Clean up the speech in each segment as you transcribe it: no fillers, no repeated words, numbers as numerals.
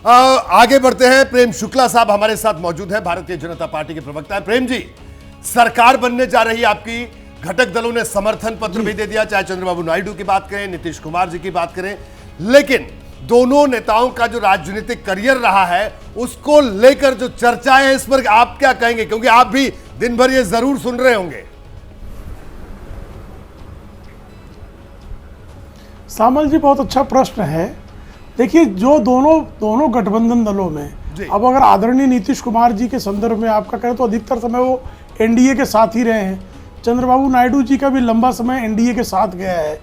आगे बढ़ते हैं। प्रेम शुक्ला साहब हमारे साथ मौजूद हैं, भारतीय जनता पार्टी के प्रवक्ता हैं। प्रेम जी, सरकार बनने जा रही है आपकी, घटक दलों ने समर्थन पत्र भी दे दिया, चाहे चंद्रबाबू नायडू की बात करें, नीतीश कुमार जी की बात करें, लेकिन दोनों नेताओं का जो राजनीतिक करियर रहा है उसको लेकर जो चर्चाएं हैं, इस पर आप क्या कहेंगे? क्योंकि आप भी दिन भर ये जरूर सुन रहे होंगे। सामल जी, बहुत अच्छा प्रश्न है। देखिए, जो दोनों गठबंधन दलों में अब अगर आदरणीय नीतीश कुमार जी के संदर्भ में आपका करें तो अधिकतर समय वो एनडीए के साथ ही रहे हैं। चंद्रबाबू नायडू जी का भी लंबा समय एनडीए के साथ गया है,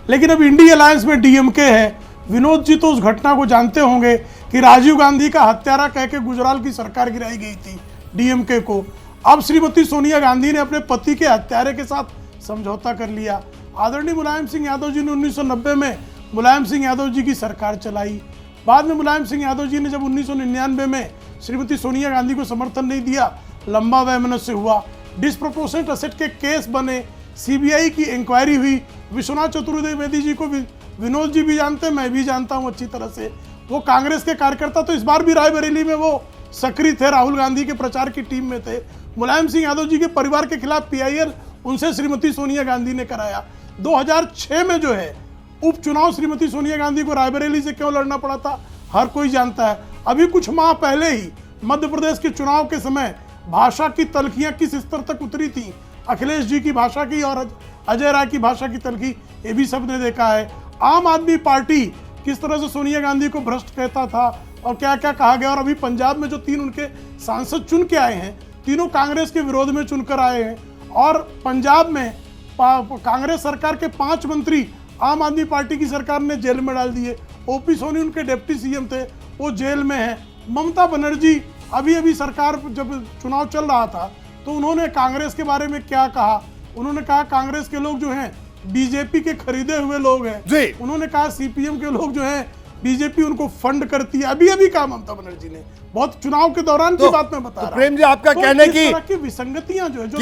लेकिन अब इंडिया अलायंस में डीएमके है। विनोद जी तो उस घटना को जानते होंगे कि राजीव गांधी का हत्यारा कह के गुजराल की सरकार गिराई गई थी डीएमके को। अब श्रीमती सोनिया गांधी ने अपने पति के हत्यारे के साथ समझौता कर लिया। आदरणीय मुलायम सिंह यादव जी ने 1990 में मुलायम सिंह यादव जी की सरकार चलाई। बाद में मुलायम सिंह यादव जी ने जब 1999 में श्रीमती सोनिया गांधी को समर्थन नहीं दिया, लंबा वैमनस्य हुआ, डिस्प्रोपोर्शनेट असेट के केस बने, सीबीआई की इंक्वायरी हुई। विश्वनाथ चतुर्वेदी जी को विनोद जी भी जानते हैं, मैं भी जानता हूं अच्छी तरह से। वो कांग्रेस के कार्यकर्ता तो इस बार भी रायबरेली में वो सक्रिय थे, राहुल गांधी के प्रचार की टीम में थे। मुलायम सिंह यादव जी के परिवार के खिलाफ पीआईएल उनसे श्रीमती सोनिया गांधी ने कराया। 2006 में जो है उपचुनाव श्रीमती सोनिया गांधी को रायबरेली से क्यों लड़ना पड़ा था, हर कोई जानता है। अभी कुछ माह पहले ही मध्य प्रदेश के चुनाव के समय भाषा की तल्खियां किस स्तर तक उतरी थी, अखिलेश जी की भाषा की और अजय राय की भाषा की तल्खी, ये भी सबने देखा है। आम आदमी पार्टी किस तरह से सोनिया गांधी को भ्रष्ट कहता था और क्या क्या कहा गया। और अभी पंजाब में जो 3 उनके सांसद चुन के आए हैं, तीनों कांग्रेस के विरोध में चुनकर आए हैं। और पंजाब में कांग्रेस सरकार के 5 मंत्री आम आदमी पार्टी की सरकार ने जेल में डाल दिए। ओपी सोनी उनके डिप्टी सीएम थे, वो जेल में हैं। ममता बनर्जी अभी सरकार जब चुनाव चल रहा था तो उन्होंने कांग्रेस के बारे में क्या कहा, उन्होंने कहा कांग्रेस के लोग जो हैं बीजेपी के खरीदे हुए लोग हैं। उन्होंने कहा सीपीएम के लोग जो हैं बीजेपी उनको फंड करती है। अभी कहा ममता बनर्जी ने, बहुत चुनाव के दौरान की बात मैं बता रहा हूं। प्रेम जी, आपका कहने की विसंगतियां जो है, जो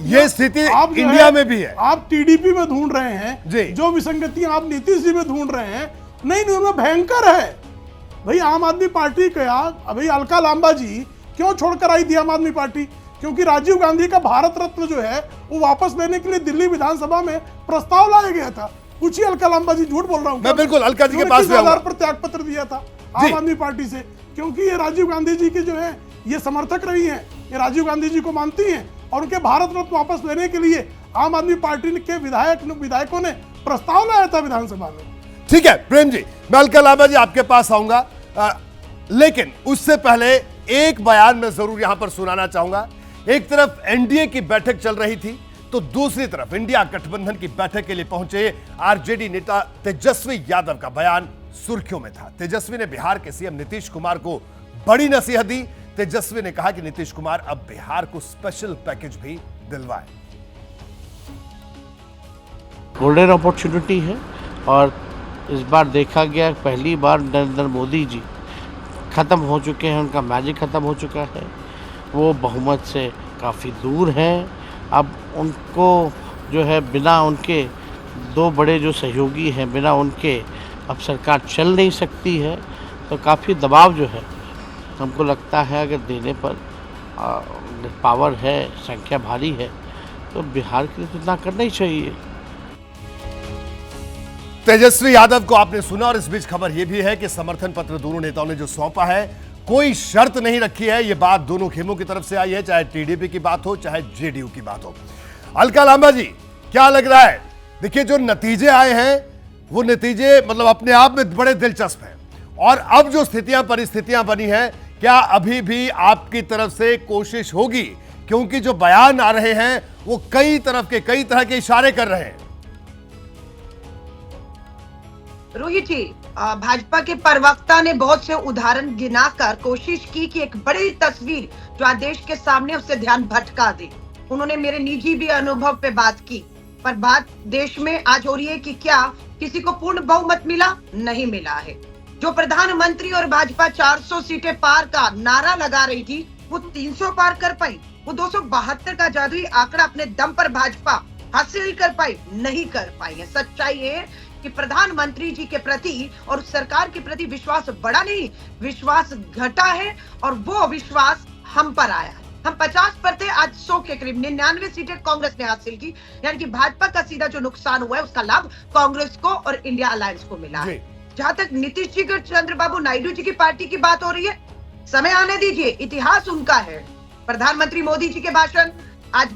ये स्थिति इंडिया में भी है, आप टीडीपी में ढूंढ रहे हैं, जो विसंगतियां आप नीतीश जी में ढूंढ रहे हैं, नहीं उनमें भयंकर है भाई। आम आदमी पार्टी का अभी अलका लांबा जी क्यों छोड़कर आई थी आम आदमी पार्टी? क्योंकि राजीव गांधी का भारत रत्न जो है वो वापस लेने के लिए दिल्ली विधानसभा में प्रस्ताव लाया गया था। कुछ ही अलका लांबा जी, झूठ बोल रहा हूं मैं बिल्कुल अलका जी के पास में आधार पर त्याग पत्र दिया था आम आदमी पार्टी से, क्योंकि ये राजीव गांधी जी के जो है ये समर्थक रही हैं, ये राजीव गांधी जी को मानती हैं और उनके भारत रत्न वापस लेने के लिए आम आदमी पार्टी के विधायकों ने प्रस्ताव लाया था विधानसभा में। ठीक है प्रेम जी, मैं अलका लांबा जी आपके पास आऊंगा, लेकिन उससे पहले एक बयान मैं जरूर यहां पर सुनाना चाहूंगा। एक तरफ एनडीए की बैठक चल रही थी तो दूसरी तरफ इंडिया गठबंधन की बैठक के लिए पहुंचे आरजेडी नेता तेजस्वी यादव का बयान सुर्खियों में था। तेजस्वी ने बिहार के सीएम नीतीश कुमार को बड़ी नसीहत दी। तेजस्वी ने कहा कि नीतीश कुमार अब बिहार को स्पेशल पैकेज भी दिलवाए। गोल्डन अपॉर्चुनिटी है और इस बार देखा गया पहली बार नरेंद्र मोदी जी खत्म हो चुके हैं, उनका मैजिक खत्म हो चुका है, वो बहुमत से काफ़ी दूर हैं। अब उनको जो है बिना उनके 2 बड़े जो सहयोगी हैं, बिना उनके अब सरकार चल नहीं सकती है। तो काफ़ी दबाव जो है हमको लगता है अगर देने पर पावर है, संख्या भारी है, तो बिहार के लिए तो इतना करना ही चाहिए। तेजस्वी यादव को आपने सुना और इस बीच खबर यह भी है कि समर्थन पत्र दोनों नेताओं ने जो सौंपा है, कोई शर्त नहीं रखी है। यह बात दोनों खेमों की तरफ से आई है, चाहे टीडीपी की बात हो चाहे जेडीयू की बात हो। अलका लांबा जी, क्या लग रहा है? देखिए, जो नतीजे आए हैं वो नतीजे मतलब अपने आप में बड़े दिलचस्प हैं, और अब जो परिस्थितियां बनी हैं, क्या अभी भी आपकी तरफ से कोशिश होगी? क्योंकि जो बयान आ रहे हैं वो कई तरह के इशारे कर रहे हैं। रोहित जी, भाजपा के प्रवक्ता ने बहुत से उदाहरण गिनाकर कोशिश की कि एक बड़ी तस्वीर जो आज देश के सामने उससे ध्यान भटका दे। उन्होंने मेरे निजी भी अनुभव पे बात की, पर बात देश में आज हो रही है कि क्या किसी को पूर्ण बहुमत मिला? नहीं मिला है। जो प्रधानमंत्री और भाजपा 400 सीटें पार का नारा लगा रही थी, वो 300 पार कर पाई। वो 272 का जादुई आंकड़ा अपने दम पर भाजपा हासिल कर पाई, नहीं कर पाई है। सच्चाई है कि प्रधानमंत्री जी के प्रति और सरकार के प्रति विश्वास बढ़ा नहीं, विश्वास घटा है और वो विश्वास हम पर आया है। हम 50 पर थे, आज 100 के करीब 99 सीटें कांग्रेस ने हासिल की, यानी कि भाजपा का सीधा जो नुकसान हुआ है उसका लाभ कांग्रेस को और इंडिया अलायंस को मिला है। जहां तक नीतीश जी के चंद्रबाबू नायडू जी की पार्टी की बात हो रही है, समय आने दीजिए, इतिहास उनका है। प्रधानमंत्री मोदी जी के भाषण, आज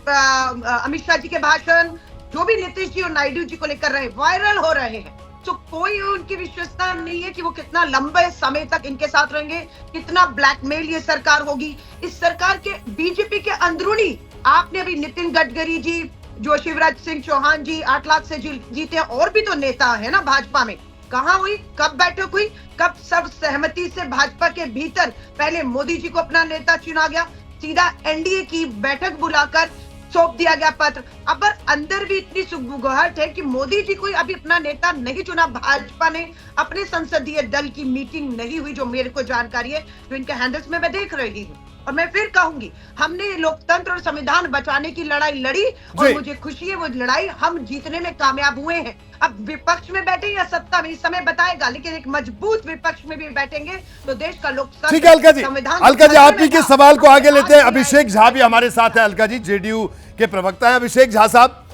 अमित शाह जी के भाषण, जो भी नीतीश जी और नायडू जी को लेकर रहे वायरल हो रहे हैं, तो कोई उनकी विश्वसनीयता नहीं है कि वो कितना लंबे समय तक इनके साथ रहेंगे, कितना ब्लैकमेल ये सरकार होगी। इस सरकार के बीजेपी के अंदरूनी, आपने अभी नितिन गडकरी जी, जो शिवराज सिंह चौहान जी 8 लाख से जीते, और भी तो नेता है ना भाजपा में, कहाँ हुई, कब बैठक हुई, कब सब सहमति से भाजपा के भीतर पहले मोदी जी को अपना नेता चुना गया, सीधा एनडीए की बैठक बुलाकर सौंप दिया गया पत्र। अब अंदर भी इतनी सुगबुगाहट है कि मोदी जी कोई अभी अपना नेता नहीं चुना, भाजपा ने अपने संसदीय दल की मीटिंग नहीं हुई, जो मेरे को जानकारी है, जो इनके हैंडल्स में मैं देख रही हूँ। और मैं फिर कहूंगी, हमने लोकतंत्र और संविधान बचाने की लड़ाई लड़ी और मुझे खुशी है वो लड़ाई हम जीतने में कामयाब हुए हैं। अब विपक्ष में बैठे या सत्ता में, इस समय बताएगा, लेकिन एक मजबूत विपक्ष में भी बैठेंगे तो देश का लोकतंत्र, ठीक है अलका जी, संविधान, अलका जी आप ही के सवाल को आगे लेते हैं। अभिषेक झा भी हमारे साथ है, अलका जी जेडीयू के प्रवक्ता है। अभिषेक झा साहब,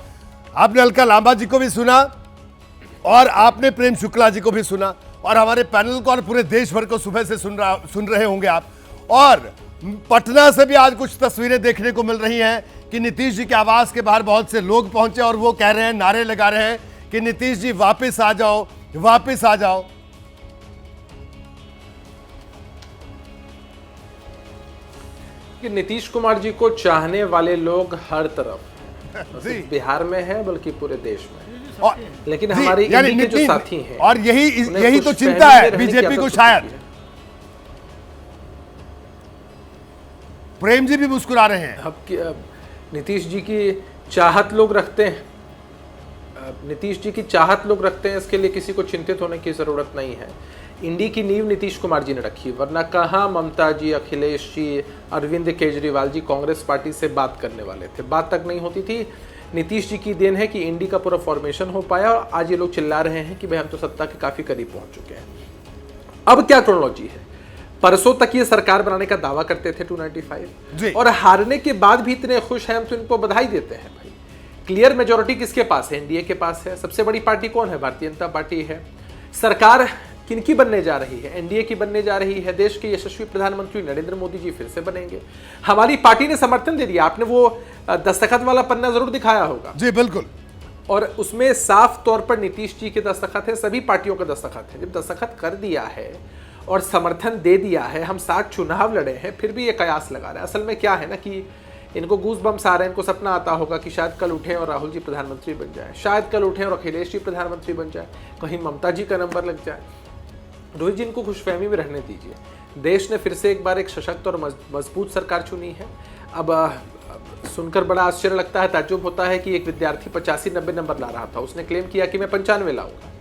आपने अलका लांबा जी को भी सुना और आपने प्रेम शुक्ला जी को भी सुना और हमारे पैनल को और पूरे देश भर को सुबह से सुन रहे होंगे आप। और पटना से भी आज कुछ तस्वीरें देखने को मिल रही हैं कि नीतीश जी के आवास के बाहर बहुत से लोग पहुंचे और वो कह रहे हैं, नारे लगा रहे हैं कि नीतीश जी वापस आ जाओ, वापस आ जाओ। कि नीतीश कुमार जी को चाहने वाले लोग हर तरफ, सिर्फ बिहार में है बल्कि पूरे देश में, और लेकिन हमारी इंडी के जो साथी हैं, और यही तो चिंता है बीजेपी को। शायद प्रेम जी भी मुस्कुरा रहे हैं। अब नीतीश जी की चाहत लोग रखते हैं, नीतीश जी की चाहत लोग रखते हैं, इसके लिए किसी को चिंतित होने की जरूरत नहीं है। इंडी की नींव नीतीश कुमार जी ने रखी, वरना कहाँ ममता जी, अखिलेश जी, अरविंद केजरीवाल जी कांग्रेस पार्टी से बात करने वाले थे, बात तक नहीं होती थी। नीतीश जी की देन है कि इंडी का पूरा फॉर्मेशन हो पाया और आज ये लोग चिल्ला रहे हैं कि भाई हम तो सत्ता के काफी करीब पहुंच चुके हैं। अब क्या क्रोनोलॉजी है, परसों तक ये सरकार बनाने का दावा करते थे 295 और हारने के बाद भी इतने खुश हैं, हम तो इनको बधाई देते हैं। भाई क्लियर मेजोरिटी किसके पास है, एनडीए के पास है। सबसे बड़ी पार्टी कौन है, भारतीय जनता पार्टी है। सरकार किनकी बनने जा रही है, एनडीए की बनने जा रही है। देश के यशस्वी प्रधानमंत्री नरेंद्र मोदी जी फिर से बनेंगे। हमारी पार्टी ने समर्थन दे दिया, आपने वो दस्तखत वाला पन्ना जरूर दिखाया होगा। जी बिल्कुल, और उसमें साफ तौर पर नीतीश जी के दस्तखत है, सभी पार्टियों का दस्तखत है। जब दस्तखत कर दिया है और समर्थन दे दिया है, हम 7 चुनाव लड़े हैं, फिर भी ये कयास लगा रहे हैं। असल में क्या है ना कि इनको गूज बम्स आ रहे हैं, इनको सपना आता होगा कि शायद कल उठें और राहुल जी प्रधानमंत्री बन जाए, शायद कल उठें और अखिलेश जी प्रधानमंत्री बन जाए, कहीं ममता जी का नंबर लग जाए। रोहित जी, इनको खुशफहमी में रहने दीजिए। देश ने फिर से एक बार एक सशक्त और मजबूत सरकार चुनी है। अब सुनकर बड़ा आश्चर्य लगता है, ताज्जुब होता है कि एक विद्यार्थी 85-90 नंबर ला रहा था, उसने क्लेम किया कि मैं 95 लाऊंगा।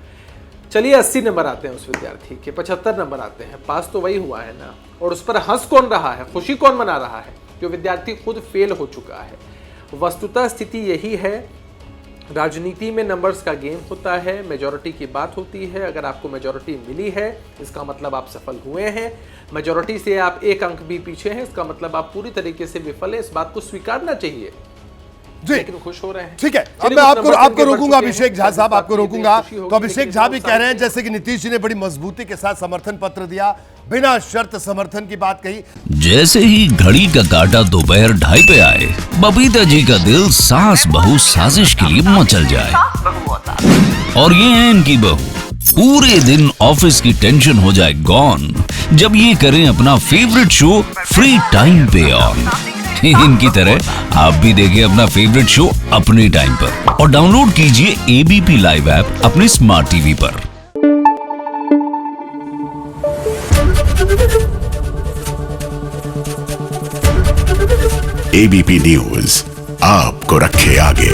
चलिए 80 नंबर आते हैं उस विद्यार्थी के, 75 नंबर आते हैं, पास तो वही हुआ है ना। और उस पर हंस कौन रहा है, खुशी कौन मना रहा है, जो विद्यार्थी खुद फेल हो चुका है। वस्तुतः स्थिति यही है, राजनीति में नंबर्स का गेम होता है, मेजॉरिटी की बात होती है। अगर आपको मेजॉरिटी मिली है, इसका मतलब आप सफल हुए हैं। मेजॉरिटी से आप 1 अंक भी पीछे हैं, इसका मतलब आप पूरी तरीके से विफल है। इस बात को स्वीकारना चाहिए, लेकिन खुश हो रहे हैं। ठीक है, अब मैं आपको रोकूंगा अभिषेक झा साहब, आपको रोकूंगा। तो अभिषेक झा भी कह रहे हैं जैसे कि नीतीश जी ने बड़ी मजबूती के साथ समर्थन पत्र दिया, बिना शर्त समर्थन की बात कही। जैसे ही घड़ी का काटा दोपहर 2:30 पे आए, बबीता जी का दिल सास बहू साजिश के लिए मचल जाए। और ये है इनकी बहू, पूरे दिन ऑफिस की टेंशन हो जाए गॉन जब ये करें अपना फेवरेट शो फ्री टाइम पे ऑन। इनकी तरह आप भी देखिए अपना फेवरेट शो अपने टाइम पर और डाउनलोड कीजिए एबीपी लाइव ऐप अपने स्मार्ट टीवी पर। एबीपी न्यूज आपको रखे आगे।